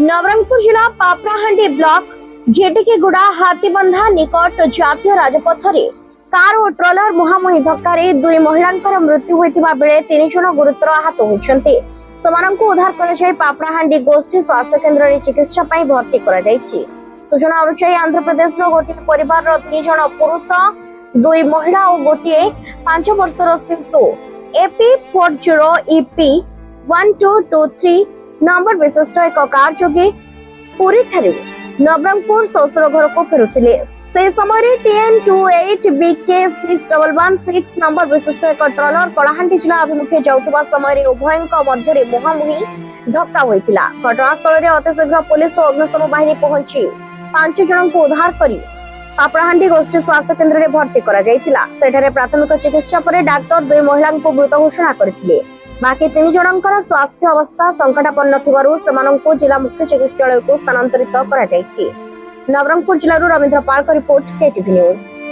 नवरंगपुर जिला पापड़ाहांडी ब्लॉक झेटिकीगुड़ा हाथीबंधा निकट जातीय राजपथरे कार और ट्रलर मुहांमुही धक्कारे दुई महिलांकर मृत्यु होइतिबा बेले 3 जण गुरुतर आहत होइछन्ते। सेमानंकु उद्धार कराଯାई पापड़ाहांडी गोष्ठी स्वास्थ्य केन्द्र रे चिकित्सा पई भर्ती कराଯାଇଛି। सूचना अनुसार आंध्र प्रदेश रो गोटे परिवार रो 3 जण पुरुष 2 महिला और गोटे 5 वर्षर शिशु AP40EP 1223 नंबर विशिष्ट एक कार जोगे पुरी ठारू नवरंगपुर ससुर घर को फेरुथिले। से समय TN28BK6116 नंबर विशिष्ट एक ट्रलर कलाहांडी जिला अभिमुखे जाउतबा समय उभयଙ୍କ ମଧ୍ୟରେ मुहांमुही धक्का होइतिला। घटनास्थल रे अतिशीघ्र पुलिस और अग्निशम बाहिनी पहुंची 5 जनଙ୍କୁ उद्धार करी पापड़ाहांडी गोष्ठी स्वास्थ्य केन्द्र रे भर्ती करा जायतिला। सेठारे प्राथमिक चिकित्सा परे डाक्टर 2 महिलांको मृत घोषणा करथिले। बाकी 3 जनଙ୍କର स्वास्थ्य अवस्था संकटापन्न थिबारु सेमानंको जिला मुख्य चिकित्सालय को स्थानांतरित करा जायछि। नवरंगपुर जिल्लारू रवींद्र पाल का रिपोर्ट केटीवी न्यूज।